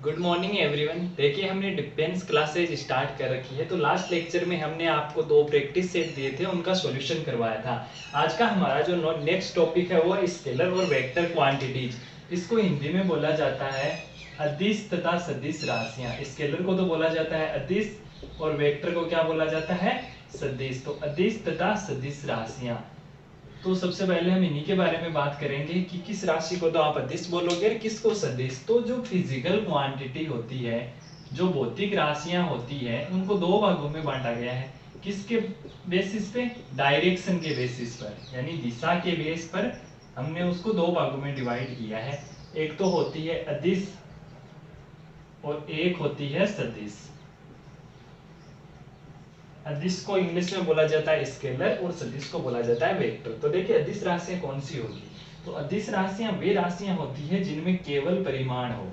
Good morning everyone. देखिए हमने defence classes start कर रखी है। तो लास्ट लेक्चर में हमने आपको दो प्रैक्टिस सेट दिए थे, उनका सॉल्यूशन करवाया था। आज का हमारा जो नेक्स्ट टॉपिक है वो है स्केलर और वेक्टर क्वांटिटीज। इसको हिंदी में बोला जाता है अदिश तथा सदिश राशियां। स्केलर को तो बोला जाता है अदिश और वेक्टर को क्या बोला जाता है, सदिश। तो अदिश तथा सदिश राशियां। तो सबसे पहले हम इन्हीं के बारे में बात करेंगे कि किस राशि को तो आप अदिश बोलोगे और किसको सदिश। तो जो फिजिकल क्वांटिटी होती है, जो भौतिक राशियां होती है, उनको दो भागों में बांटा गया है। किसके बेसिस पे? डायरेक्शन के बेसिस पर, यानी दिशा के बेस पर हमने उसको दो भागों में डिवाइड किया है। एक तो होती है अदिश और एक होती है सदिश। अदिश को इंग्लिश में बोला जाता है स्केलर और सदिश को बोला जाता है वेक्टर। तो देखिए अदिश राशियां कौन सी होगी। तो अदिश राशियां वे राशियां होती है जिनमें केवल परिमाण हो।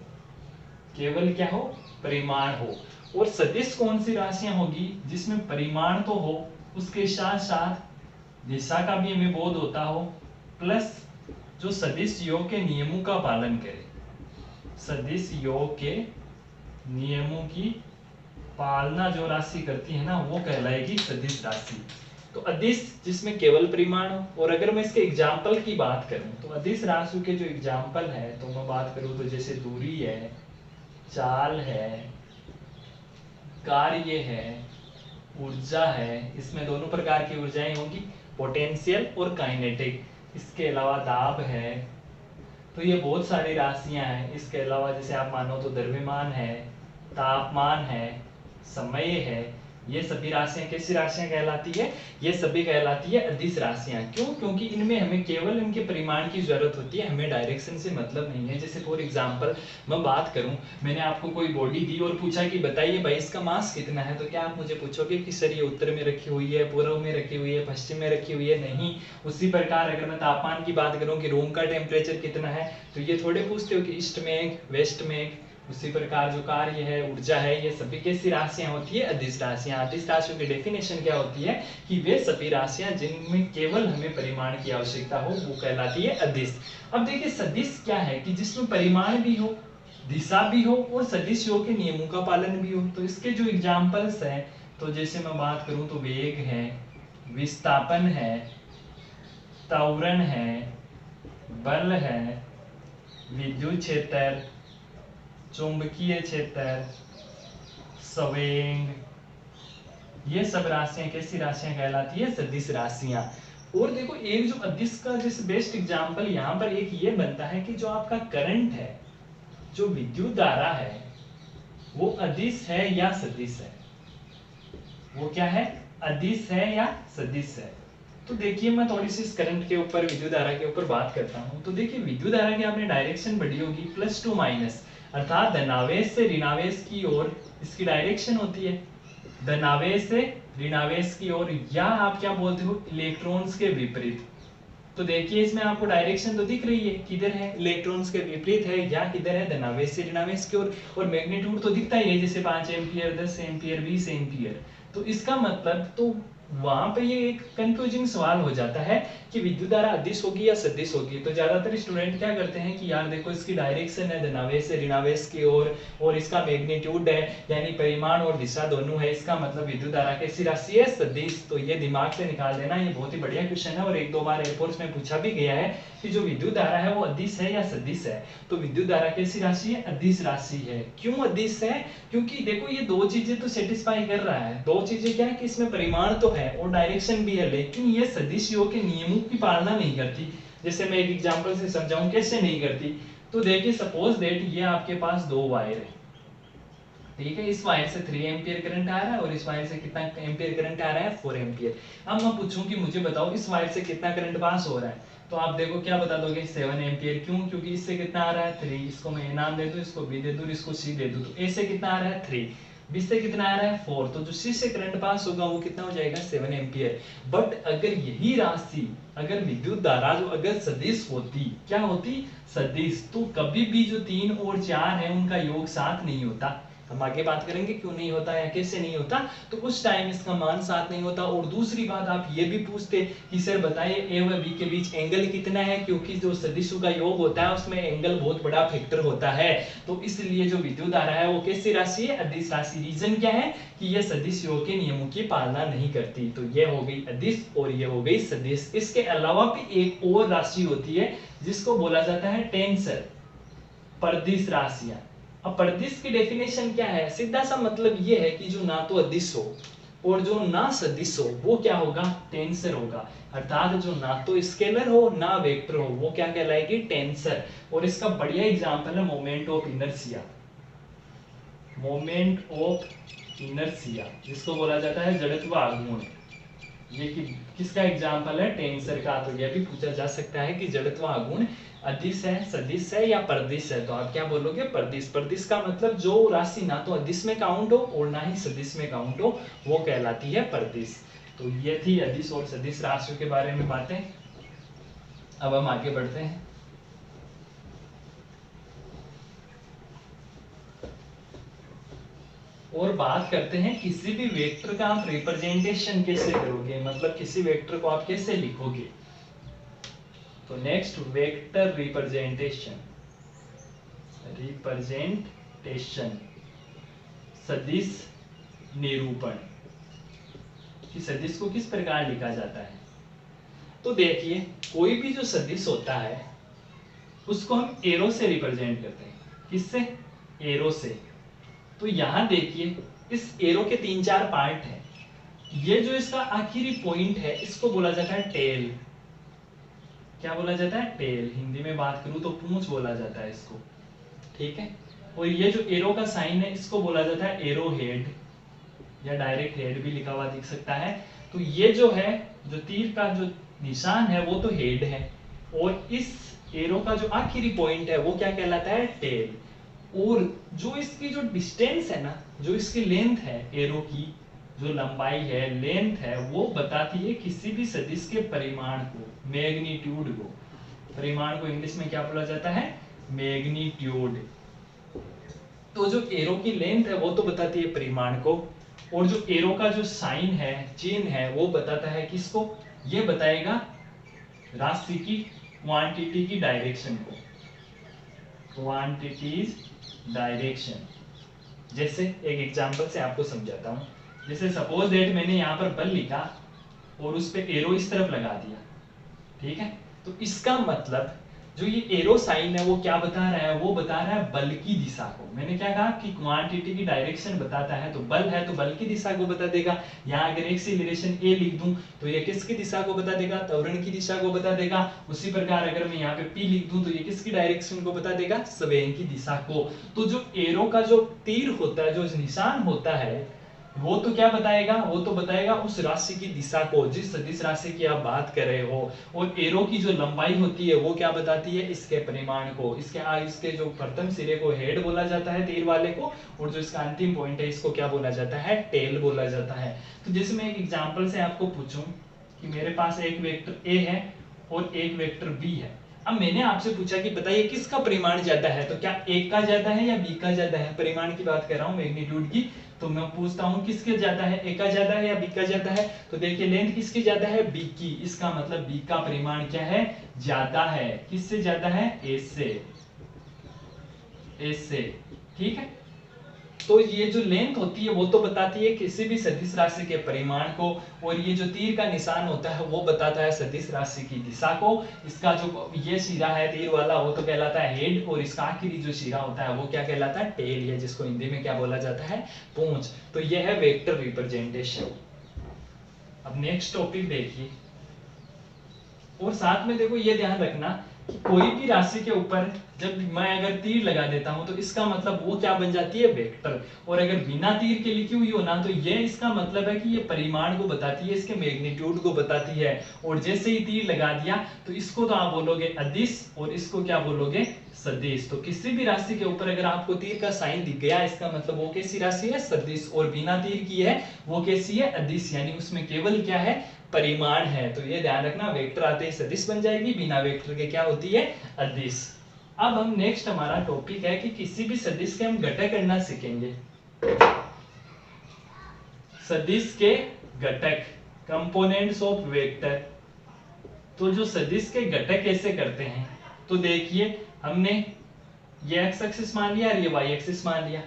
केवल क्या हो? परिमाण हो। और सदिश कौन सी राशियां होगी जिसमें परिमाण तो हो, उसके साथ साथ दिशा का भी हमें बोध होता हो, प्लस जो सदिश योग के नियमों का पालन करे। सदिश योग के नियमों की पालना जो राशि करती है ना, वो कहलाएगी सदिश राशि। तो अदिश जिसमें केवल परिमाण हो। और अगर मैं इसके एग्जाम्पल की बात करूं तो अदिश राशि के जो एग्जाम्पल है, तो मैं बात करूं तो जैसे दूरी है, चाल है, कार्य है, ऊर्जा है। इसमें दोनों प्रकार की ऊर्जाएं होंगी, पोटेंशियल और काइनेटिक। इसके अलावा दाब है। तो ये बहुत सारी राशियां हैं। इसके अलावा जैसे आप मानो तो द्रव्यमान है, तापमान है, समय है। ये सभी राशियां कैसी राशियां कहलाती है? ये सभी कहलाती है अदिश राशियां। क्यों? क्योंकि इनमें हमें केवल इनके परिमाण की जरूरत होती है, हमें डायरेक्शन से मतलब नहीं है। जैसे फॉर एग्जांपल मैं बात करूं, मैंने आपको कोई बॉडी दी और पूछा कि बताइए भाई इसका मास कितना है, तो क्या आप मुझे पूछोगे कि सर ये उत्तर में रखी हुई है, पूर्व में रखी हुई है, पश्चिम में रखी हुई है? नहीं। उसी प्रकार अगर मैं तापमान की बात करूं कि रूम का टेम्परेचर कितना है, तो ये थोड़े पूछते हो कि ईस्ट में, वेस्ट में। उसी प्रकार जो कार्य है, ऊर्जा है, ये सभी कैसी राशियां होती है? अदिश राशियां। अदिश राशियों की डेफिनेशन क्या होती है कि वे सभी राशियां जिनमें केवल हमें परिमाण की आवश्यकता हो, वो कहलाती है अदिश। अब देखिए सदिश क्या है कि जिसमें परिमाण भी हो, दिशा भी हो और सदिश योग के नियमों का पालन भी हो। तो इसके जो एग्जाम्पल्स हैं, तो जैसे मैं बात करूं तो वेग है, विस्थापन है, त्वरण है, बल है, विद्युत क्षेत्र, चुंबकीय क्षेत्र, संवेग, ये सब राशियां कैसी राशियां कहलाती है? सदिश राशियां। और देखो एक जो अदिश का जैसे बेस्ट एग्जांपल यहाँ पर एक ये बनता है कि जो आपका करंट है, जो विद्युत धारा है, वो अदिश है या सदिश है? वो क्या है? अदिश है या सदिश है? तो देखिए मैं थोड़ी सी इस करंट के ऊपर, विद्युत धारा के ऊपर बात करता हूँ। तो देखिए विद्युत धारा की आपने डायरेक्शन पढ़ी होगी, प्लस टू माइनस, अर्थात धनावेश से ऋणावेश की ओर इसकी डायरेक्शन होती है। धनावेश से ऋणावेश की ओर, या आप क्या बोलते हो, इलेक्ट्रॉन्स के विपरीत। तो देखिए इसमें आपको डायरेक्शन तो दिख रही है, किधर है? इलेक्ट्रॉन्स के विपरीत है, या किधर है? धनावेश से ऋणावेश की ओर। और मैग्नीट्यूड तो दिखता ही है, जैसे 5 एम्पियर, 10 एम्पियर, 20 एम्पियर। तो इसका मतलब तो वहां पे ये एक कंफ्यूजिंग सवाल हो जाता है कि विद्युत धारा अदिश होगी या सदिश होगी। तो ज्यादातर स्टूडेंट क्या करते हैं कि यार देखो इसकी डायरेक्शन है धनावेश से ऋणावेश की ओर, और इसका मैग्नीट्यूड है, यानी परिमाण और दिशा दोनों है, इसका मतलब विद्युत धारा कैसी राशि है? सदिश। तो ये दिमाग से निकाल देना, ये बहुत ही बढ़िया क्वेश्चन है और एक दो बार एयरफोर्स में पूछा भी गया है कि जो विद्युत धारा है वो अदिश है या सदिश है। तो विद्युत धारा कैसी राशि है? अदिश राशि है। क्यों अदिश है? क्योंकि देखो ये दो चीजें तो सेटिस्फाई कर रहा है। दो चीजें क्या है कि इसमें परिमाण तो है और डायरेक्शन भी है, लेकिन ये सदिश योग के नियमों की पालना नहीं करती। जैसे मैं एक एग्जांपल से समझाऊं कैसे नहीं करती। तो देखिए सपोज दैट ये आपके पास दो वायर है, ठीक है। इस वायर से 3 एम्पियर करंट आ रहा है और इस वायर से कितना एम्पियर करंट आ रहा है? 4 एम्पियर। अब मैं पूछूं कि मुझे बताओ इस वायर से कितना करंट पास हो रहा है, तो आप देखो क्या बता दोगे? 7 एम्पियर। क्यों? क्योंकि इससे कितना आ रहा है? 3। इसको मैं ए नाम दे दूं, इसको बी दे दूं, इसको सी दे दूं। तो ए से कितना आ रहा है? 3। बी से कितना आ रहा है? 4। तो जो सी से करंट पास होगा वो कितना हो जाएगा? 7 एम्पियर। बट अगर यही राशि, अगर विद्युत धारा जो अगर सदिश होती, क्या होती? सदिश, तो कभी भी जो 3 और 4 है उनका योग 7 नहीं होता। हम आगे बात करेंगे क्यों नहीं होता या कैसे नहीं होता। तो उस टाइम इसका मान 7 नहीं होता। और दूसरी बात आप ये भी पूछते कि सर बताइए ए व बी के बीच एंगल कितना है, क्योंकि जो सदिशों का योग होता है उसमें एंगल बहुत बड़ा फैक्टर होता है। तो इसलिए जो विद्युत धारा है वो कैसी राशि है, अदिश राशि। रीजन क्या है कि ये सदिश योग के नियमों की पालना नहीं करती। तो ये हो गई अदिश और ये हो गई सदिश। इसके अलावा भी एक और राशि होती है जिसको बोला जाता है टेंसर, परदिश राशियां। अब परदिश की डेफिनेशन क्या है, सीधा सा मतलब ये है कि जो ना तो अदिश हो और जो ना सदिश हो वो क्या होगा, टेंसर होगा। अर्थात जो ना तो स्केलर हो ना वेक्टर हो वो क्या कहलाएगी, टेंसर। और इसका बढ़िया एग्जांपल है moment of inertia. Moment of inertia जिसको बोला जाता है जड़त्व आघूर्ण, ये किसका एग्जांपल है, टेंसर का। तो यह भी पूछा जा सकता है कि जड़त्व आघूर्ण अदिश है, सदिश है या परदिश है। तो आप क्या बोलोगे, परदिश। परदिश का मतलब जो राशि ना तो अदिश में काउंट हो और ना ही सदिश में काउंट हो वो कहलाती है परदिश। तो ये थी अदिश और सदिश राशियों के बारे में बातें। अब हम आगे बढ़ते हैं और बात करते हैं किसी भी वेक्टर का आप रिप्रेजेंटेशन कैसे करोगे, मतलब किसी वेक्टर को आप कैसे लिखोगे। तो नेक्स्ट वेक्टर रिप्रेजेंटेशन, सदिश निरूपण कि सदिश को किस प्रकार लिखा जाता है। तो देखिए कोई भी जो सदिश होता है उसको हम एरो से रिप्रेजेंट करते हैं। किससे, एरो से। तो यहां देखिए इस एरो के 3-4 पार्ट हैं। ये जो इसका आखिरी पॉइंट है इसको बोला जाता है टेल। क्या बोला जाता है, टेल। हिंदी में बात करूं तो पूंछ बोला जाता है इसको, ठीक है। और ये जो एरो का साइन है इसको बोला जाता है एरो हेड, या डायरेक्ट हेड भी लिखा हुआ दिख सकता है। तो ये जो है, जो तीर का जो निशान है वो तो हेड है, और इस एरो का जो आखिरी पॉइंट है वो क्या कहलाता है, टेल। और जो इसकी जो डिस्टेंस है ना, जो इसकी लेंथ है एरो की, जो लंबाई है, लेंथ है, वो बताती है किसी भी सदिश के परिमाण को, मैग्नीट्यूड को। परिमाण को इंग्लिश में क्या बोला जाता है, मैग्नीट्यूड। तो जो एरो की लेंथ है वो तो बताती है परिमाण को, और जो एरो का जो साइन है, चिन्ह है, वो बताता है किसको, ये बताएगा राशि की, क्वांटिटी की डायरेक्शन को, क्वांटिटीज डायरेक्शन। जैसे एक एग्जांपल से आपको समझाता हूं। जैसे सपोज दैट मैंने यहाँ पर बल लिखा और उस पे एरो इस तरफ लगा दिया, ठीक है। तो इसका मतलब जो ये एरो साइन है वो क्या बता रहा है, वो बता रहा है बल की दिशा को। मैंने क्या कहा कि क्वांटिटी की डायरेक्शन बताता है, तो बल है तो बल की दिशा को बता देगा। यहाँ अगर एक्सीलरेशन ए लिख दूं तो ये किसकी दिशा को बता देगा, त्वरण की दिशा को बता देगा। उसी प्रकार अगर मैं यहाँ पे पी लिख दूं तो ये किसकी डायरेक्शन को बता देगा, संवेग की दिशा को। तो जो एरो का जो तीर होता है, जो निशान होता है, वो तो क्या बताएगा, वो तो बताएगा उस राशि की दिशा को, जिस सदिश राशि की आप बात कर रहे हो। और एरो की जो लंबाई होती है वो क्या बताती है, इसके परिमाण को। इसके जो प्रथम सिरे को हेड बोला जाता है, तीर वाले को, और जो इसका अंतिम पॉइंट है इसको क्या बोला जाता है, टेल बोला जाता है। तो जैसे मैं एक एग्जांपल से आपको पूछूं कि मेरे पास एक वेक्टर ए है और एक वेक्टर बी है। अब मैंने आपसे पूछा कि बताइए किसका परिमाण ज्यादा है, तो क्या ए का ज्यादा है या बी का ज्यादा है, परिमाण की बात कर रहा हूं, मैग्नीट्यूड की। तो मैं पूछता हूं किसके ज्यादा है, ए का ज्यादा है या बी का ज्यादा है। तो देखिए लेंथ किसकी ज्यादा है, बी की। इसका मतलब बी का परिमाण क्या है, ज्यादा है। किससे ज्यादा है, ए से, ए से, ठीक है। तो ये जो लेंथ होती है वो तो बताती है किसी भी सदिश राशि के परिमाण को, और ये जो तीर का निशान होता है वो बताता है सदिश राशि की दिशा को। इसका जो ये सिरा है तीर वाला वो तो कहलाता है हेड, और इसका आखिरी जो सिरा होता है वो क्या कहलाता है, टेल, है, जिसको हिंदी में क्या बोला जाता है, पूंछ। तो ये है वेक्टर रिप्रेजेंटेशन। अब नेक्स्ट टॉपिक देखिए, और साथ में देखो ये ध्यान रखना कि कोई भी राशि के ऊपर जब मैं अगर तीर लगा देता हूं तो इसका मतलब वो क्या बन जाती है, वेक्टर। और अगर बिना तीर के लिखी हुई हो ना तो ये इसका मतलब है कि ये परिमाण को बताती है, इसके मैग्नीट्यूड को बताती है। और जैसे ही तीर लगा दिया तो इसको तो आप बोलोगे अदिश और इसको क्या बोलोगे, सदिश। तो किसी भी राशि के ऊपर अगर आपको तीर का साइन दिख गया इसका मतलब वो कैसी राशि है, सदिश। और बिना तीर की है वो कैसी है, अदिश। यानी उसमें केवल क्या है, परिमाण है। तो ये ध्यान रखना, वेक्टर आते ही सदिश बन जाएगी, बिना वेक्टर के क्या होती है, अदिश। अब हम नेक्स्ट हमारा टॉपिक है कि किसी भी सदिश के हम घटक करना सीखेंगे। सदिश के घटक, कंपोनेंट्स ऑफ वेक्टर। तो जो सदिश के घटक कैसे करते हैं, तो देखिए हमने ये एक्स एक्सिस मान लिया और ये वाई एक्सिस मान लिया।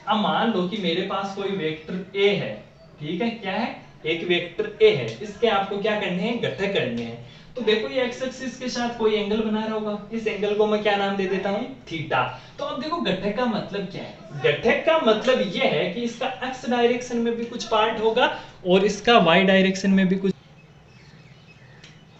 अब मान लो कि मेरे पास कोई वेक्टर ए है, ठीक है, क्या है, एक वेक्टर ए है, इसके आपको क्या करने हैं, घटक करने हैं। तो देखो ये एक्स एक्सिस के साथ कोई एंगल बना रहा होगा, इस एंगल को मैं क्या नाम दे देता हूं, थीटा। तो अब देखो घटक का मतलब क्या है, घटक का मतलब ये है कि इसका एक्स डायरेक्शन में भी कुछ पार्ट होगा और इसका वाई डायरेक्शन में भी कुछ।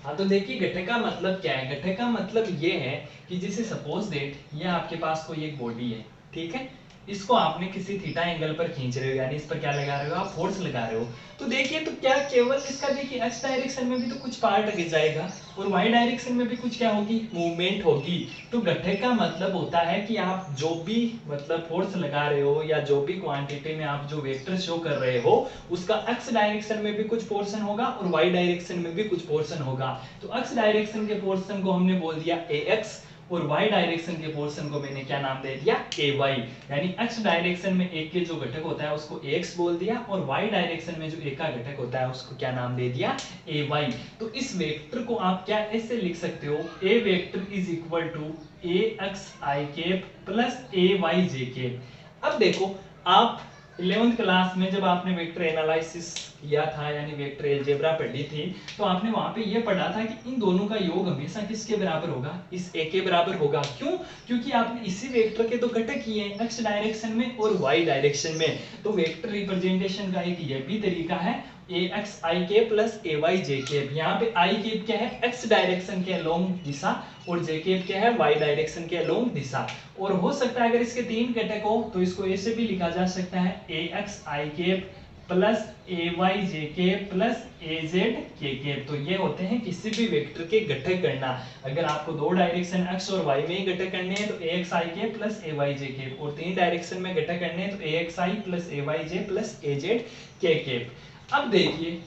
हाँ तो देखिए घटक का मतलब क्या है, घटक का मतलब ये है कि जैसे सपोज दैट ये आपके पास कोई एक बॉडी है, ठीक है, इसको आपने किसी थीटा एंगल पर खींच रहे हो, यानी इस पर क्या लगा रहे हो, आप फोर्स लगा रहे हो। तो देखिए तो क्या केवल इसका देखिए एक्स डायरेक्शन में भी तो कुछ पार्ट लग जाएगा और वाई डायरेक्शन में भी कुछ क्या होगी, मूवमेंट होगी। तो घटक का मतलब होता है कि आप जो भी मतलब फोर्स लगा रहे हो या जो भी क्वांटिटी में आप जो वेक्टर शो कर रहे हो उसका एक्स डायरेक्शन में भी कुछ पोर्शन होगा और वाई डायरेक्शन में भी कुछ पोर्शन होगा। तो एक्स डायरेक्शन के पोर्शन को हमने बोल दिया ए एक्स और y डायरेक्शन के पोर्शन को मैंने क्या नाम दे दिया, ay, यानी x डायरेक्शन में एक के जो घटक होता है उसको ax बोल दिया और y डायरेक्शन में जो एक का घटक होता है उसको क्या नाम दे दिया, ay। तो इस वेक्टर को आप क्या ऐसे लिख सकते हो, a vector is equal to axi cap plus ayj cap. अब देखो आप 11th क्लास में जब आपने वेक्टर एनालिसिस किया था यानी वेक्टर अलजेब्रा पढ़ी थी, तो आपने वहां पे ये पढ़ा था कि इन दोनों का योग हमेशा किसके बराबर होगा, इस ए के बराबर होगा। क्यों, क्योंकि आपने इसी वेक्टर के तो घटक किए हैं एक्स डायरेक्शन में और वाई डायरेक्शन में। तो वेक्टर रिप्रेजेंटेशन का एक ये भी तरीका है, ए एक्स आई के प्लस ए वाई जे के। यहाँ पे आई केप क्या है, एक्स डायरेक्शन के अलोंग दिशा और जे केप क्या है, वाई डायरेक्शन के अलोंग दिशा। और हो सकता है अगर इसके तीन घटक हो तो इसको ऐसे भी लिखा जा सकता है, ए x I cap plus a Y जे के प्लस ए जेड के कैप। तो ये होते हैं किसी भी वेक्टर के घटक करना। अगर आपको दो डायरेक्शन एक्स और वाई में ही घटक करने हैं तो ए एक्स आई के प्लस ए वाई जे के, और तीन डायरेक्शन में घटक करने हैं तो ए x I plus a Y J plus a Z के कैप। अब देखिए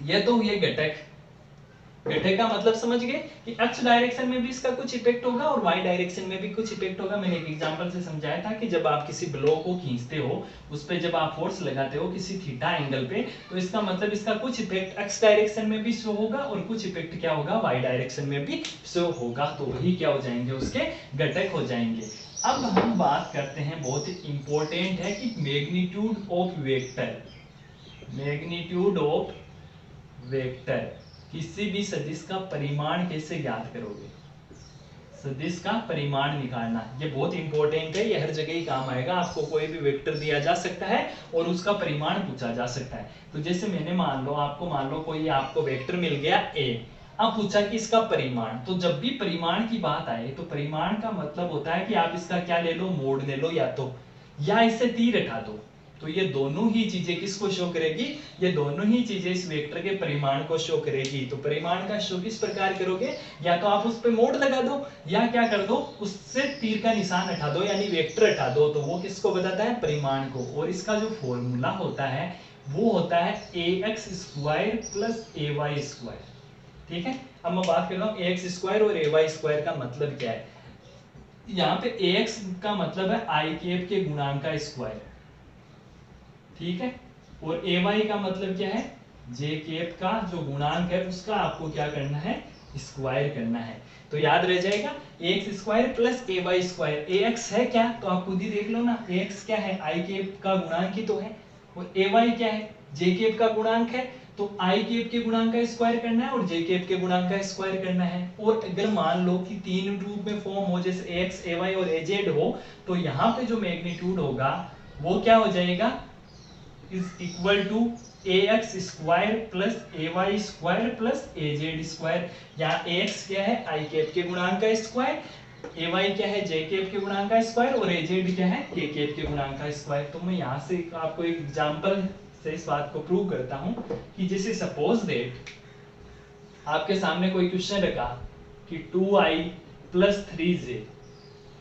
ये तो ये घटक, घटक का मतलब समझ गए कि x डायरेक्शन में भी इसका कुछ इफेक्ट होगा और y डायरेक्शन में भी कुछ इफेक्ट होगा। मैंने एक एग्जांपल से समझाया था कि जब आप किसी ब्लॉक को खींचते हो, उस पे जब आप फोर्स लगाते हो किसी थीटा एंगल पे, तो इसका मतलब इसका कुछ इफेक्ट x डायरेक्शन में भी शो होगा और कुछ इफेक्ट क्या होगा, y डायरेक्शन में भी शो होगा। तो वही क्या हो जाएंगे, उसके घटक हो जाएंगे। अब हम बात करते हैं, बहुत ही इंपॉर्टेंट है कि magnitude of vector, magnitude of vector, किसी भी सदिश का परिमाण कैसे ज्ञात करोगे, सदिश का परिमाण निकालना, ये बहुत इंपॉर्टेंट है, ये हर जगह ही काम आएगा। आपको कोई भी वेक्टर दिया जा सकता है और उसका परिमाण पूछा जा सकता है। तो जैसे मैंने मान लो कोई आपको वेक्टर मिल गया a, अब पूछा कि इसका परिमाण। तो जब भी परिमाण की बात आए तो परिमाण का मतलब होता है कि आप इसका क्या ले लो, मोड ले लो, या इसे तीर हटा दो। तो ये दोनों ही चीजें किसको शो करेगी, ये दोनों ही चीजें इस वेक्टर के परिमाण को शो करेगी। तो परिमाण का शो किस प्रकार करोगे, या तो आप उस पे मोड लगा दो या क्या कर दो, उससे तीर का निशान हटा दो यानी वेक्टर हटा दो। तो वो किसको बताता है, परिमाण को। और इसका जो फॉर्मूला होता है वो होता है ए x square plus a y square. ठीक है, अब मैं बात कर रहा हूँ ए एक्स स्क्वायर और ए वाई स्क्वायर का मतलब क्या है। यहाँ पे ए एक्स का मतलब है आई कैप के गुणांक का स्क्वायर, ठीक है, और ए वाई का मतलब क्या है, जे कैप का जो गुणांक है उसका आपको क्या करना है, स्क्वायर करना है। तो याद रह जाएगा ए x square plus a y square. A x है क्या, तो आप खुद ही देख लो ना, ए एक्स क्या है, आई कैप का गुणांक ही तो है, और ए वाई क्या है, जे कैप का गुणांक है। तो आई कैप के गुणांक का स्क्वायर करना है और जे कैप के गुणांक का स्क्वायर करना है। और अगर मान लो कि तीन रूप में फॉर्म हो, जैसे ए एक्स, ए वाई और ए जेड हो, तो यहाँ पे जो मैग्नीट्यूड होगा वो क्या हो जाएगा, is equal to a x square plus a y square plus a z square. यहाँ ए एक्स क्या है, आई कैप के गुणांक का स्क्वायर, ए वाई क्या है, जे कैप के गुणांक का स्क्वायर, और ए जेड क्या है, के कैप के गुणांक का स्क्वायर। तो मैं यहाँ से आपको एक एग्जांपल से इस बात को प्रूव करता हूँ कि जैसे सपोज दैट आपके सामने कोई क्वेश्चन रखा कि 2i प्लस 3j,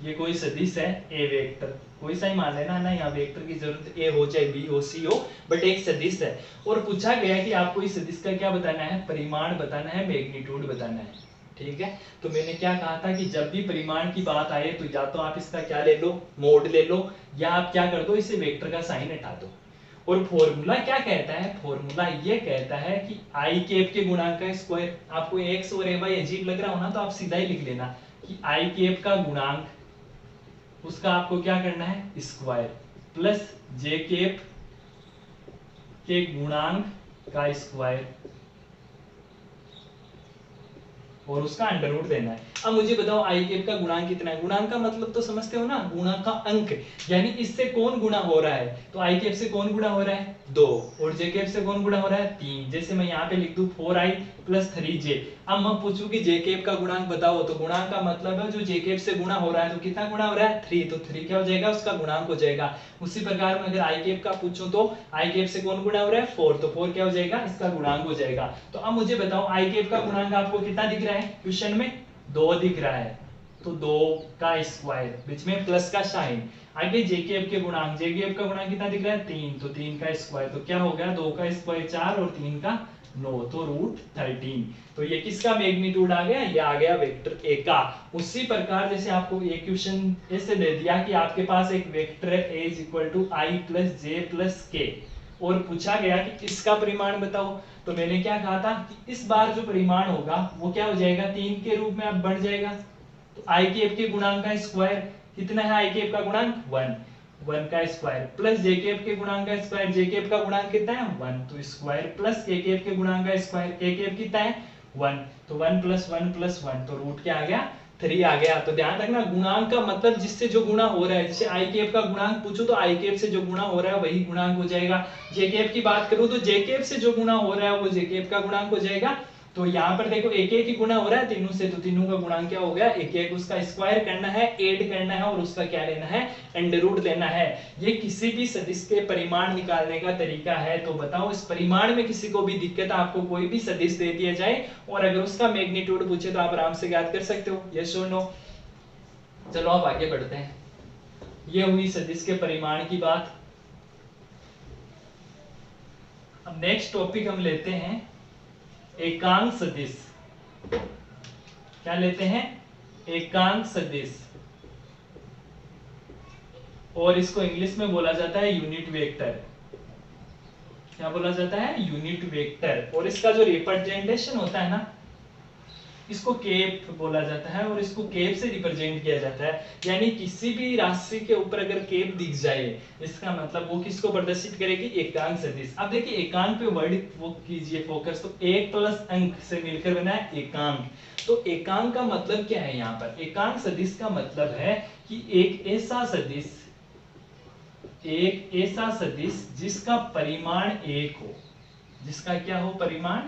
ये कोई सदिश है ए वेक्टर, कोई सा ही मान लेना ना, यहाँ वेक्टर की जरूरत ए हो चाहे बी हो सी हो, बट एक सदिश है। और पूछा गया कि आपको इस सदिश का क्या बताना है, परिमाण बताना है, मैग्नीट्यूड बताना है। ठीक है। तो मैंने क्या कहा था कि जब भी परिमाण की बात आए तो या तो आप इसका क्या ले लो, मोड ले लो, या आप क्या कर दो, इसे वेक्टर का साइन हटा दो। और फॉर्मूला क्या कहता है, फॉर्मूला ये कहता है कि आई कैप के गुणांक का स्क्वायर। आपको एक्स और ए वाई अजीब लग रहा हो ना, तो आप सीधा ही लिख लेना कि आई कैप का गुणांक, उसका आपको क्या करना है, स्क्वायर, प्लस जे कैप के गुणांक का स्क्वायर और उसका अंडर रूट देना है। अब मुझे बताओ आई कैप का गुणांक कितना है। गुणांक का मतलब तो समझते हो ना, गुणा का अंक, यानी इससे कौन गुणा हो रहा है, तो आई कैप से कौन गुणा हो रहा है, 2, और जे कैप से कौन गुणा हो रहा है, 3। जैसे मैं यहाँ पे लिख दूं 4i प्लस 3j। अब मैं पूछूं कि जे कैप का गुणांक बताओ, तो गुणांक का मतलब है जो जे कैप से गुणा हो रहा है, तो कितना गुणा हो रहा है, 3, तो 3 क्या हो जाएगा, उसका गुणांक हो जाएगा। उसी प्रकार में अगर आई कैप का पूछूं तो आई कैप से कौन गुणा हो रहा है, 4, तो 4 क्या हो जाएगा, इसका गुणांक हो जाएगा। तो अब मुझे बताओ आई कैप का गुणांक आपको कितना दिख रहा है, क्वेश्चन में 2 दिख रहा है, तो 2 का स्क्वायर, बीच में प्लस का साइन। आगे जे कैप के गुणांक, जे कैप का गुणांक कितना दिख रहा है, 3, तो 3 का स्क्वायर, तो क्या हो गया, 2 का स्क्वायर 4 और 3 का 9, तो रूट 13। तो ये किसका मैग्नीट्यूड आ गया, ये आ गया वेक्टर ए का। उसी प्रकार जैसे आपको ये क्वेश्चन ऐसे दे दिया कि आपके पास एक वेक्टर है a is equal to i plus j plus k, और पूछा गया कि इसका परिमाण बताओ, तो मैंने क्या कहा था कि इस बार जो परिमाण होगा वो क्या हो जाएगा, 3 के रूप में अब बढ़ जाएगा। तो आई कैप के गुणांक का स्क्वायर कितना है, आई कैप का गुणांक 1 का स्क्वायर, प्लस जे कैप के गुणांक का स्क्वायर, जे कैप का गुणांक कितना है 1, तो स्क्वायर, प्लस के कैप के गुणांक का स्क्वायर, के कैप कितना है 1, तो 1 प्लस 1 प्लस 1, तो रूट क्या आ गया, 3 आ गया। तो ध्यान रखना, गुणांक का मतलब जिससे जो गुणा हो रहा है, जैसे आई कैप का गुणांक पूछो तो आई कैप से जो गुणा हो रहा है वही गुणांक हो जाएगा। जे कैप की बात करूं तो जे कैप से जो गुणा हो रहा है वो जे कैप का गुणांक हो जाएगा। तो यहाँ पर देखो एक एक ही गुणा हो रहा है तीनों से, तो तीनों का गुणांक क्या हो गया, एक एक, उसका स्क्वायर करना है, ऐड करना है, और उसका क्या लेना है, अंडर रूट लेना है। ये किसी भी सदिश के परिमाण निकालने का तरीका है। तो बताओ इस परिमाण में किसी को भी दिक्कत, आपको कोई भी सदिश दे दिया जाए और अगर उसका मैग्नीट्यूड पूछे तो आप आराम से ज्ञात कर सकते हो, यस और नो। चलो आप आगे बढ़ते हैं। ये हुई सदिश के परिमाण की बात। अब नेक्स्ट टॉपिक हम लेते हैं एकांक सदिश। क्या लेते हैं, एकांक सदिश, और इसको इंग्लिश में बोला जाता है यूनिट वेक्टर। क्या बोला जाता है, यूनिट वेक्टर। और इसका जो रिप्रेजेंटेशन होता है ना, इसको केप बोला जाता है, और इसको केप से रिप्रेजेंट किया जाता है। यानी किसी भी राशि के ऊपर अगर केप दिख जाए, इसका मतलब वो किसको प्रदर्शित करेगी, एकांक सदिश। अब देखिए एकांक पे वर्ड वो कीजिए फोकस, तो एक प्लस अंक से मिलकर बना है एकांक। तो एकांक का मतलब क्या है, यहाँ पर एकांक सदिश का मतलब है कि एक ऐसा सदिश जिसका परिमाण 1 हो, जिसका क्या हो, परिमाण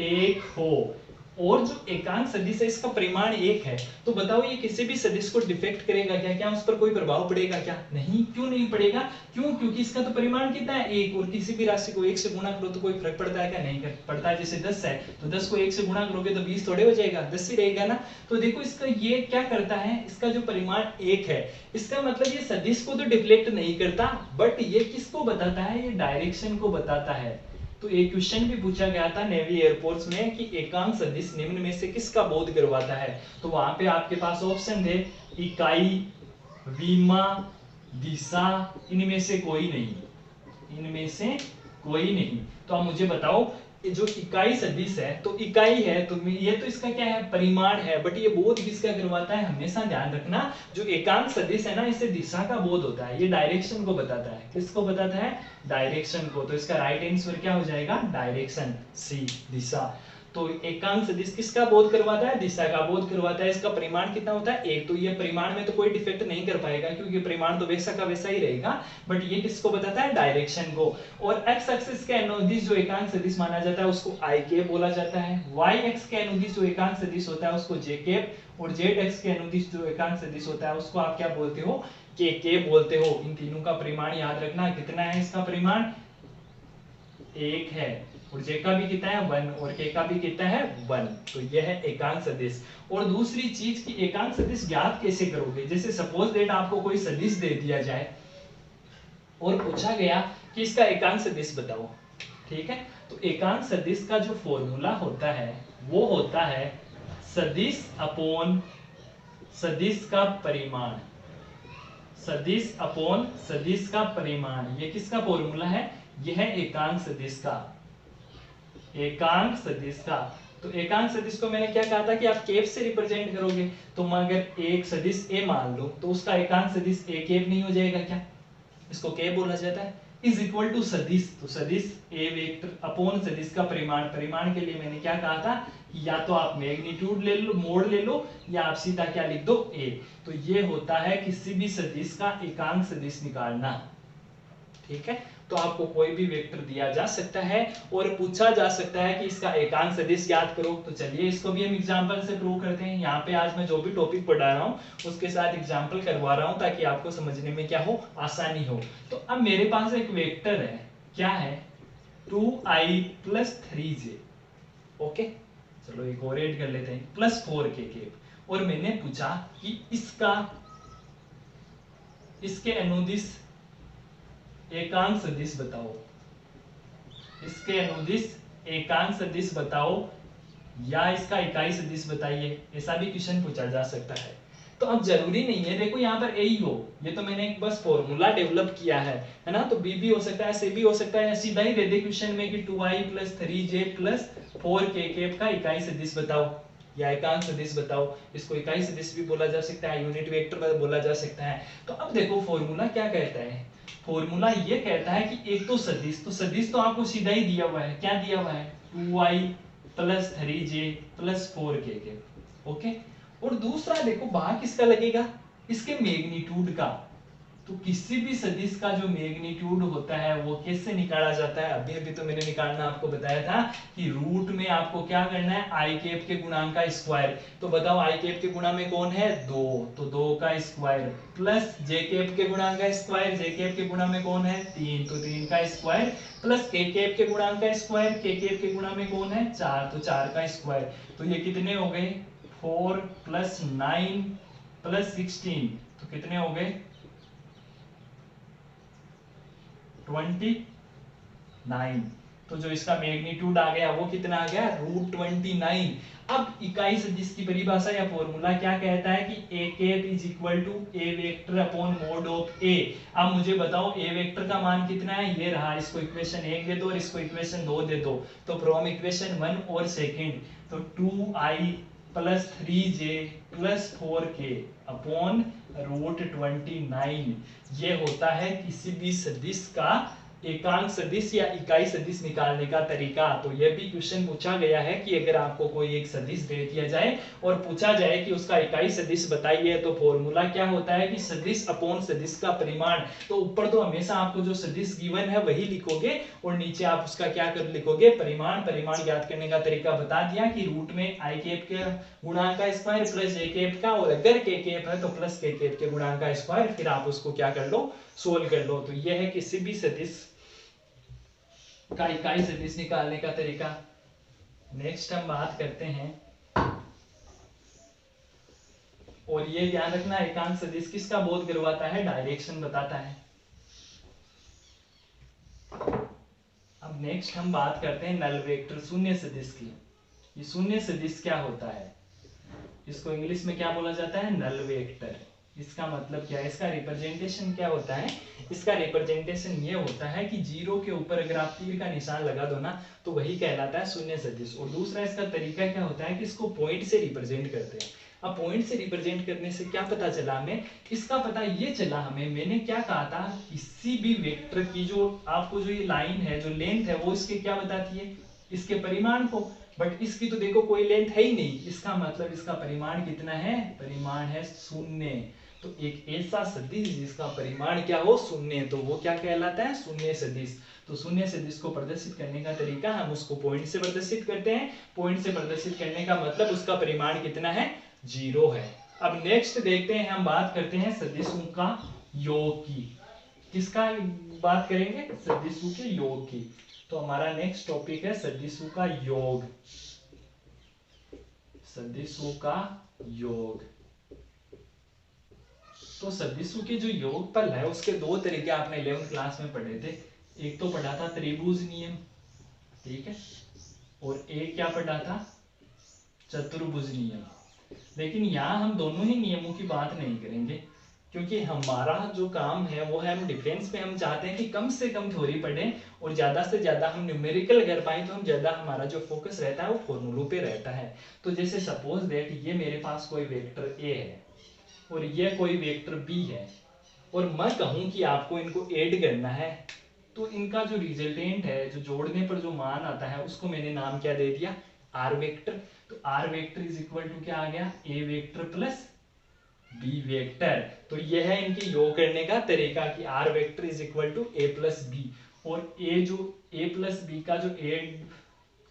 1 हो, और जो एकांक सदिश है इसका परिमाण 1 है। तो बताओ ये किसी भी सदिश को डिफेक्ट करेगा क्या, क्या उस पर कोई प्रभाव पड़ेगा क्या, नहीं। क्यों नहीं पड़ेगा, क्यों, क्योंकि इसका तो परिमाण कितना है 1, और किसी भी राशि को 1 से गुणा करो तो कोई फर्क पड़ता है क्या, नहीं पड़ता है। जैसे 10 है तो 10 को 1 से गुणा करोगे तो 20 थोड़े हो जाएगा, 10 ही रहेगा ना। तो देखो इसका ये क्या करता है, इसका जो परिमाण 1 है, इसका मतलब ये सदिश को तो डिफ्लेक्ट नहीं करता, बट ये किसको बताता है, ये डायरेक्शन को बताता है। तो एक क्वेश्चन भी पूछा गया था नेवी एयरफोर्स में कि एकांक सदिश निम्न में से किसका बोध करवाता है। तो वहां पे आपके पास ऑप्शन थे इकाई, विमा, दिशा, इनमें से कोई नहीं, इनमें से कोई नहीं। तो आप मुझे बताओ जो इकाई सदिश है, तो इकाई है तो ये तो इसका क्या है, परिमाण है, बट ये बोध किसका करवाता है, हमेशा ध्यान रखना जो एकांक सदिश है ना, इससे दिशा का बोध होता है, ये डायरेक्शन को बताता है। किसको बताता है, डायरेक्शन को। तो इसका राइट आंसर क्या हो जाएगा, डायरेक्शन, सी, दिशा। तो एकांक सदिश किसका बोध करवाता है, दिशा का बोध करवाता है। इसका परिमाण कितना होता है 1, तो ये परिमाण में तो कोई डिफेक्ट नहीं कर पाएगा क्योंकि परिमाण तो वैसा का वैसा ही रहेगा, बट ये किसको बताता है, डायरेक्शन को। और एक्स एक्सिस के अनुदिश जो एकांक सदिश माना जाता है उसको आई कैप बोला जाता है, वाई एक्स के अनुदिश जो एकांक सदिश होता है उसको जे कैप, और जेड एक्स के अनुदिश जो एकांक सदिश होता है उसको आप क्या बोलते हो, के कैप बोलते हो। इन तीनों का परिमाण याद रखना, कितना है इसका परिमाण 1 है, और जे का भी कितना है 1, और के का भी कितना है 1। तो यह है एकांक सदिश। और दूसरी चीज की एकांक सदिश ज्ञात कैसे करोगे, जैसे सपोज दैट आपको कोई सदिश दे दिया जाए और पूछा गया कि इसका एकांक सदिश बताओ, ठीक है। तो एकांक सदिश का जो फॉर्मूला होता है वो होता है सदिश अपॉन सदिश का परिमाण, सदिश अपॉन सदिश का परिमाण, ये किसका फॉर्मूला है? यह है एकांक सदिश का, एकांक सदिश का। तो एकांक सदिश को मैंने क्या कहा था कि आप कैप से रिप्रेजेंट करोगे, तो अगर एक सदिश ए मान लो तो उसका एकांक सदिश ए कैप नहीं हो जाएगा क्या? इसको कैप बोला जाता है। इज इक्वल टू सदिश, तो सदिश ए वेक्टर अपॉन सदिश का परिमाण, परिमाण के लिए मैंने क्या कहा था कि या तो आप मैग्नीट्यूड ले लो, मोड ले लो, या आप सीधा क्या लिख दो ए। तो ये होता है किसी भी सदिश का एकांक सदिश निकालना। ठीक है, तो आपको कोई भी वेक्टर दिया जा सकता है और पूछा जा सकता है कि इसका एकांक सदिश ज्ञात करो। तो चलिए इसको भी हम एग्जांपल से प्रूव करते हैं। यहाँ पे आज मैं जो भी टॉपिक पढ़ा रहा हूँ उसके साथ एग्जांपल करवा रहा हूँ ताकि आपको समझने में क्या हो, आसानी हो। तो अब मेरे पास एक वेक्टर है, क्या है? 2i + 3j। ओके, चलो एक और ऐड कर लेते हैं, +4k। और मैंने पूछा कि इसके अनुदिश एकांक सदिश बताओ, इसके अनुदिश एकांक सदिश बताओ या इसका इकाई सदिश बताइए, ऐसा भी क्वेश्चन पूछा जा सकता है। तो अब जरूरी नहीं है, देखो यहाँ पर ए ही हो, ये तो मैंने एक बस फॉर्मूला डेवलप किया है ना। तो बी भी हो सकता है, सी भी हो सकता है, या सीधा ही दे दे क्वेश्चन में कि 2i + 3j + 4k का इकाई सदिश बताओ या एकांक सदिश बताओ। इसको इकाई सदिश भी बोला जा सकता है, यूनिट वेक्टर बोला जा सकता है। तो अब देखो फॉर्मूला क्या कहता है, फॉर्मूला ये कहता है कि एक तो सदिश, तो सदिश तो आपको सीधा ही दिया हुआ है, क्या दिया हुआ है? 2i + 3j + 4k। ओके, और दूसरा देखो वहां किसका लगेगा? इसके मैग्नीट्यूड का। तो किसी भी सदिश का जो मैग्नीट्यूड होता है वो कैसे निकाला जाता है? अभी अभी तो मैंने निकालना आपको बताया था कि रूट में आपको क्या करना है, आई कैप के गुणांक का स्क्वायर। तो बताओ आई कैप के गुणा में कौन है? 2, तो 2 का स्क्वायर प्लस जे कैप के गुणांक का स्क्वायर, जे कैप के गुणा में कौन है? 3, तो 3 का स्क्वायर प्लस के कैप के गुणांक का स्क्वायर, के कैप के गुणा में कौन है? 4, तो 4 का स्क्वायर। तो ये कितने हो गए? 4 + 9 + 16, तो कितने हो गए? 29। तो जो इसका मैग्नीट्यूड आ गया वो कितना आ गया? √29। अब इकाई सदिश की परिभाषा या फॉर्मूला क्या कहता है कि a cap = a vector upon mode of a। अब मुझे बताओ a वेक्टर का मान कितना है? ये रहा, इसको इक्वेशन 1 दे दो और इसको इक्वेशन 2 दे दो। तो फ्रॉम इक्वेशन 1 और सेकंड, तो 2i + 3j + 4k अपॉन √29, ये होता है किसी भी सदिश का एकांक सदिश या इकाई सदिश निकालने का तरीका। तो यह भी क्वेश्चन पूछा गया है कि अगर आपको कोई एक सदिश दे दिया जाए और पूछा जाए कि उसका इकाई सदिश बताइए, तो फॉर्मूला क्या होता है कि सदिश अपॉन सदिश का परिमाण। तो ऊपर तो हमेशा आपको जो सदिश गिवन है वही लिखोगे और नीचे आप उसका क्या कर लिखोगे? परिमाण। परिमाण ज्ञात करने का तरीका बता दिया कि रूट में आई कैप के गुणांक का स्क्वायर प्लस जे कैप का, और अगर के कैप है तो प्लस के कैप के गुणांक का स्क्वायर, फिर आप उसको क्या कर लो? सोल्व कर लो। तो यह है किसी भी सदिश का इकाई सदिश निकालने का तरीका। नेक्स्ट हम बात करते हैं, और ये ध्यान रखना एकांक सदिश किसका बोध करवाता है? डायरेक्शन बताता है। अब नेक्स्ट हम बात करते हैं नल वेक्टर, शून्य सदिश की। ये शून्य सदिश क्या होता है? इसको इंग्लिश में क्या बोला जाता है? Null vector. इसका मतलब क्या है? इसका रिप्रेजेंटेशन क्या होता है? इसका रिप्रेजेंटेशन ये होता है कि जीरो के ऊपर अगर आप तीर का निशान लगा दो ना, तो वही कहलाता है शून्य सदिश। और दूसरा इसका तरीका क्या होता है कि इसको पॉइंट से रिप्रेजेंट करते हैं। अब पॉइंट से रिप्रेजेंट करने से क्या पता चला हमें? इसका पता ये चला हमें, मैंने क्या कहा था, किसी भी वेक्टर की जो आपको जो ये लाइन है, जो लेंथ है, वो इसके क्या बताती है? इसके परिमाण को। बट इसकी तो देखो कोई लेंथ है ही नहीं, इसका मतलब इसका परिमाण कितना है? परिमाण है 0। तो एक ऐसा सदिश जिसका परिमाण क्या हो? 0, तो वो क्या कहलाता है? शून्य सदिश। तो शून्य सदिश को प्रदर्शित करने का तरीका, हम उसको पॉइंट से प्रदर्शित करते हैं। पॉइंट से प्रदर्शित करने का मतलब उसका परिमाण कितना है? 0 है। अब नेक्स्ट देखते हैं, हम बात करते हैं सदिशों का योग की। किसका बात करेंगे? सदिशों के योग की। तो हमारा नेक्स्ट टॉपिक है सदिशों का योग। सदिशों का योग। तो सदिशों के जो योगफल है उसके दो तरीके आपने 11th क्लास में पढ़े थे। एक तो पढ़ा था त्रिभुज नियम, ठीक है, और एक क्या पढ़ा था? चतुर्भुज नियम। लेकिन यहाँ हम दोनों ही नियमों की बात नहीं करेंगे, क्योंकि हमारा जो काम है वो है हम डिफेंस पे हम चाहते हैं कि कम से कम थ्योरी पढ़ें और ज्यादा से ज्यादा हम न्यूमेरिकल कर पाए, तो हम ज्यादा हमारा जो फोकस रहता है वो फॉर्मूलों पे रहता है। तो जैसे सपोज दैट ये मेरे पास कोई वेक्टर ए है और ये कोई वेक्टर बी है, और मैं कहूं कि आपको इनको ऐड करना है, तो इनका जो रिजल्टेंट है, जो जोड़ने पर जो मान आता है, उसको मैंने नाम क्या दे दिया, आर वेक्टर। तो r vector is equal to क्या आ गया, a vector plus b vector. तो यह है इनके योग करने का तरीका कि r vector is equal to a plus b, और ए जो ए प्लस बी का जो ऐड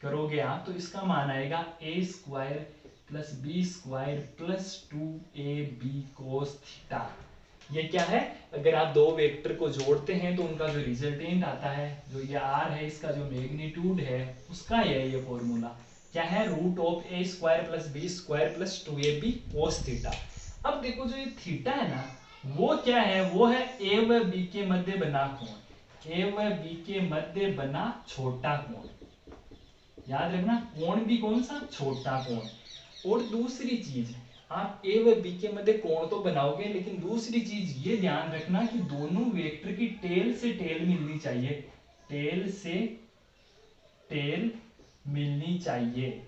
करोगे आप, तो इसका मान आएगा a square plus b square plus 2ab cos theta. ये क्या है, अगर आप दो वेक्टर को जोड़ते हैं तो उनका जो रिजल्टेंट आता है, जो ये आर है, इसका जो मैग्नीट्यूड है, उसका ये फॉर्मूला क्या है, root of a square plus b square plus 2ab cos theta. अब देखो जो ये थीटा है ना, वो क्या है, वो है ए व बी के मध्य बना कोण, ए व बी के मध्य बना छोटा कोण। याद रखना, कोण भी कौन सा, छोटा कोण। और दूसरी चीज, आप ए व बी के मध्य कोण तो बनाओगे, लेकिन दूसरी चीज ये ध्यान रखना कि दोनों वेक्टर की टेल से टेल मिलनी चाहिए, टेल से टेल मिलनी चाहिए।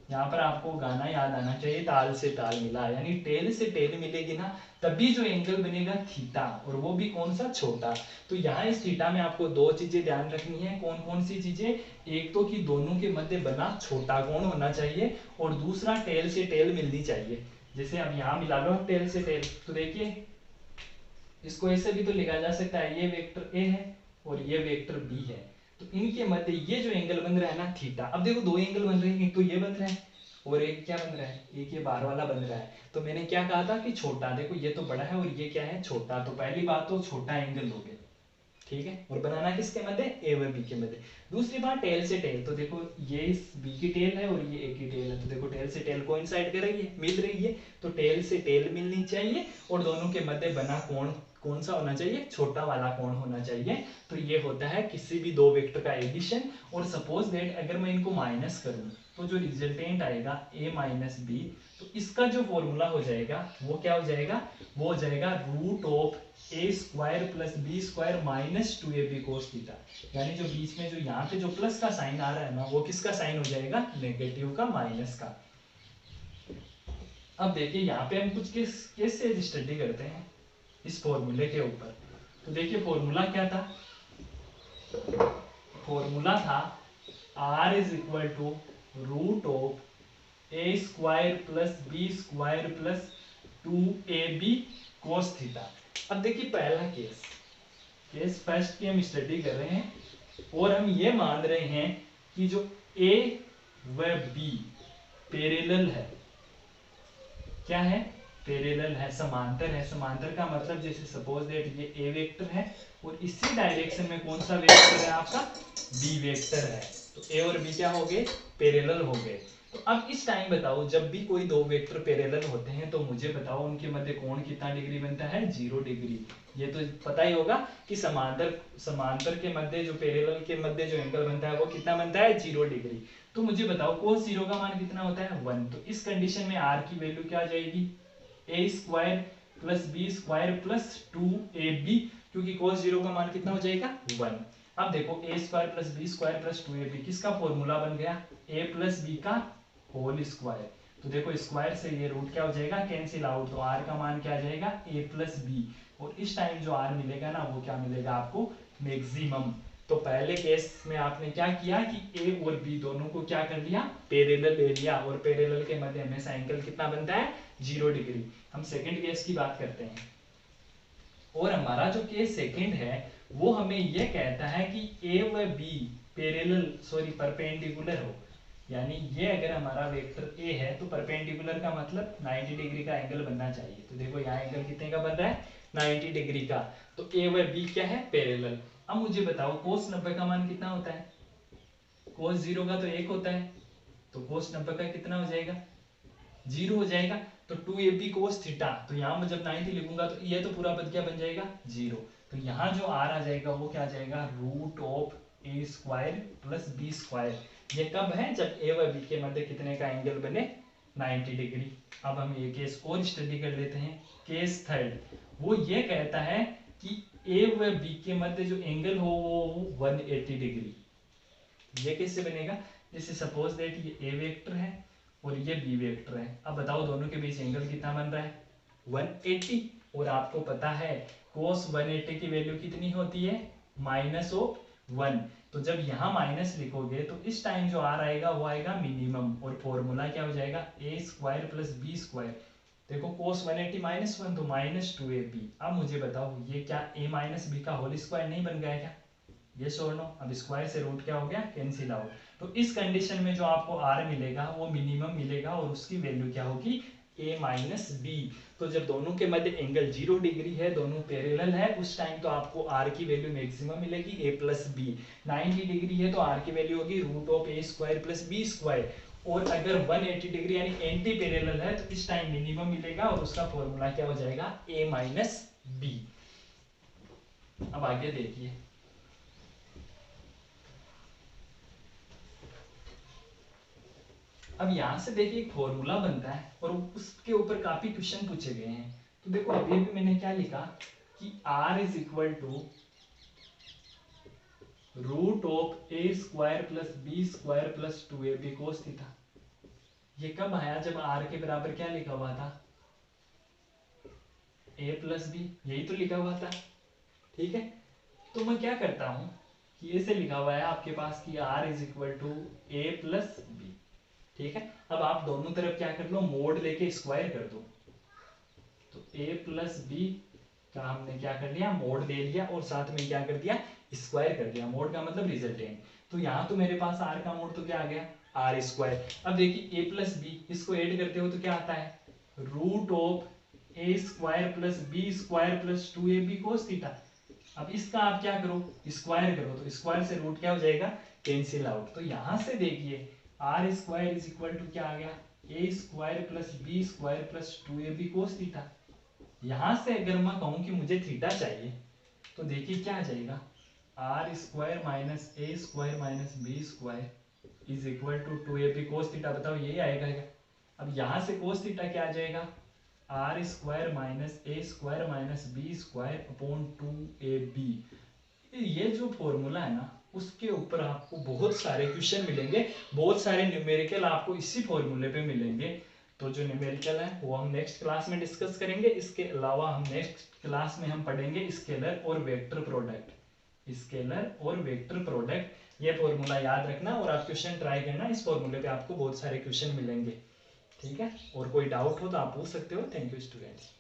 यहाँ पर आपको गाना याद आना चाहिए, ताल से ताल मिला, यानी टेल से टेल मिलेगी ना, तभी जो एंगल बनेगा थीटा, और वो भी कौन सा, छोटा। तो यहाँ इस थीटा में आपको दो चीजें ध्यान रखनी है, कौन कौन सी चीजें, एक तो कि दोनों के मध्य बना छोटा कोण होना चाहिए, और दूसरा टेल से टेल मिलनी चाहिए। जैसे अब यहाँ मिला लो टेल से टेल, तो देखिए इसको ऐसे भी तो लिखा जा सकता है, ये वेक्टर ए है और ये वेक्टर बी है, तो इनके मध्य ये जो एंगल बन रहा है ना थीटा। अब देखो दो एंगल बन रहे हैं, एक तो ये बन रहा है और एक क्या बन रहा है, एक ये बाहर वाला बन रहा है। तो मैंने क्या कहा था कि छोटा, देखो ये तो बड़ा है और ये क्या है, छोटा। तो पहली बात तो छोटा एंगल हो गया, ठीक है, और बनाना किसके मध्य, ए व बी के मध्य। दूसरी बात टेल से टेल, तो देखो ये इस बी की टेल है और ये ए की टेल है, तो देखो टेल से टेल कोइंसाइड कर रही है, मिल रही है, तो टेल से टेल मिलनी चाहिए, और दोनों के मध्य बना कोण कौन सा होना चाहिए, छोटा वाला कोण होना चाहिए। तो ये होता है किसी भी दो वेक्टर का एडिशन। और सपोज दैट अगर मैं इनको माइनस करूं, तो जो रिजल्टेंट आएगा a माइनस बी, तो इसका जो फॉर्मूला हो जाएगा वो क्या हो जाएगा, वो हो जाएगा root of a square plus b square minus 2ab cos theta. यानी जो बीच में जो यहाँ पे जो प्लस का साइन आ रहा है ना, वो किसका साइन हो जाएगा, नेगेटिव का, माइनस का। अब देखिए यहाँ पे हम कुछ केस से स्टडी करते हैं इस फॉर्मूले के ऊपर। तो देखिए फॉर्मूला क्या था, फॉर्मूला था r is equal to root of a square plus b square plus 2ab cos theta. अब देखिए पहला केस फर्स्ट की हम स्टडी कर रहे हैं, और हम ये मान रहे हैं कि जो a व b पैरेलल है, क्या है, पैरेलल है, समांतर है। समांतर का मतलब जैसे सपोज दैट ये ए वेक्टर है और इसी डायरेक्शन में कौन सा वेक्टर है आपका, बी वेक्टर है, तो ए और बी क्या हो गए, पैरेलल हो गए। तो अब इस टाइम बताओ, जब भी कोई दो वेक्टर पैरेलल होते हैं तो मुझे बताओ उनके मध्य कोण कितना डिग्री बनता है, 0 डिग्री। ये तो पता ही होगा कि समांतर के मध्य, जो पैरेलल के मध्य जो एंगल बनता है वो कितना बनता है, 0 डिग्री। तो मुझे बताओ cos 0 का मान कितना होता है, 1। तो इस कंडीशन में r की वैल्यू क्या आ जाएगी, a square plus b square plus 2ab, क्योंकि cos 0 का मान कितना हो जाएगा, 1। अब देखो a square plus b square plus 2ab किसका फॉर्मूला बन गया, a प्लस बी का होल स्क्वायर। तो देखो स्क्वायर से ये रूट क्या हो जाएगा, कैंसिल आउट, तो r का मान क्या आ जाएगा, a प्लस बी, और इस टाइम जो r मिलेगा ना, वो क्या मिलेगा आपको, मैक्सिमम। तो पहले केस में आपने क्या किया कि a और b दोनों को क्या कर लिया, पैरेलल ले लिया, और पैरेलल के मध्य हमेशा एंगल कितना बनता है, 0 डिग्री। हम सेकंड केस की बात करते हैं, और हमारा जो केस सेकंड है वो हमें यह कहता है कि a व b परपेंडिकुलर हो। यानी ये अगर हमारा वेक्टर a है तो परपेंडिकुलर का मतलब 90 डिग्री का एंगल बनना चाहिए। तो देखो यहाँ एंगल कितने का बन रहा है, 90 डिग्री का। तो a व b क्या है, पैरेलल। अब मुझे बताओ cos 90 का मान कितना होता है, cos 0 का तो 1 होता है, तो cos 90 का कितना हो जाएगा, 0 हो जाएगा। तो 2ab cos थीटा, तो यहाँ मैं जब 90 लिखूंगा तो ये तो पूरा पद क्या बन जाएगा, 0। तो यहाँ जो r आ जाएगा वो क्या आ जाएगा, root of a square plus b square. ये कब है? जब ए व बी के मध्य कितने का एंगल बने? 90 डिग्री। अब हम ये केस और स्टडी कर लेते हैं। केस थर्ड, वो ये कहता है कि ए व बी के मध्य जो एंगल हो वो 180 डिग्री। ये कैसे बनेगा? जैसे सपोज दैट ये ए वेक्टर है और ये बी वेक्टर है। अब बताओ दोनों के बीच एंगल कितना बन रहा है? 180। और आपको पता है cos 180 की वैल्यू कितनी होती है? -1। तो जब यहाँ माइनस लिखोगे तो इस टाइम जो आर आएगा वो आएगा मिनिमम, और फॉर्मूला क्या हो जाएगा? a² + b²। देखो cos 180 -1 तो -2ab। अब मुझे बताओ ये क्या a - b का होल स्क्वायर नहीं बन गया क्या? यस और नो? अब स्क्वायर से रूट क्या हो गया? Cancel out. तो इस कंडीशन में जो आपको r मिलेगा वो मिनिमम मिलेगा, और उसकी वैल्यू क्या होगी? a - b। तो जब दोनों के मध्य एंगल 0 डिग्री है, दोनों पैरेलल है, उस टाइम तो आपको r की वैल्यू मैक्सिमम मिलेगी a + b। 90 डिग्री है तो r की वैल्यू होगी √a² + b²। और अगर 180 डिग्री यानी एंटी पैरेलल है तो इस टाइम मिनिमम मिलेगा, और उसका फॉर्मूला क्या हो जाएगा? a - b। अब आगे देखिए, अब यहां से देखिए एक फॉर्मूला बनता है और उसके ऊपर काफी क्वेश्चन पूछे गए हैं। तो देखो अभी भी मैंने क्या लिखा कि r = √a² + b² + 2ab cos theta. ये कब आया? जब r के बराबर क्या लिखा हुआ था? a + b, यही तो लिखा हुआ था। ठीक है, तो मैं क्या करता हूं कि ऐसे लिखा हुआ है आपके पास कि r = a + b। ठीक है, अब आप दोनों तरफ क्या कर लो? मोड लेके स्क्वायर कर दो। तो a + b का हमने क्या कर लिया? मोड ले लिया, और साथ में क्या कर दिया? स्क्वायर कर दिया। मोड का मतलब रिजल्टेंट। तो यहाँ तो मेरे पास r का मोड तो क्या आ गया? r²। अब देखिए a + b, इसको ऐड करते हो तो क्या आता है? √a² + b² + 2ab cos theta. अब इसका आप क्या करो? स्क्वायर करो, तो स्क्वायर से रूट क्या हो जाएगा? Cancel out. तो यहां से देखिए r² = क्या आ गया? a² + b² + 2ab cos theta. यहां से अगर मैं कहूं कि मुझे थीटा चाहिए तो देखिए क्या आ जाएगा? r² - a² - b² = 2ab cos theta. बताओ यही आएगा क्या? अब यहां से cos थीटा क्या आ जाएगा? r² - a² - b² / 2ab। ये जो फॉर्मूला है ना, उसके ऊपर आपको बहुत सारे क्वेश्चन मिलेंगे, बहुत सारे न्यूमेरिकल आपको इसी फॉर्मूले पे मिलेंगे। तो जो न्यूमेरिकल है वो हम नेक्स्ट क्लास में डिस्कस करेंगे। इसके अलावा हम नेक्स्ट क्लास में हम पढ़ेंगे स्केलर और वेक्टर प्रोडक्ट। स्केलर और वेक्टर प्रोडक्ट, ये फॉर्मूला याद रखना और आप क्वेश्चन ट्राई करना। इस फॉर्मूले पे आपको बहुत सारे क्वेश्चन मिलेंगे। ठीक है, और कोई डाउट हो तो आप पूछ सकते हो। Thank you students.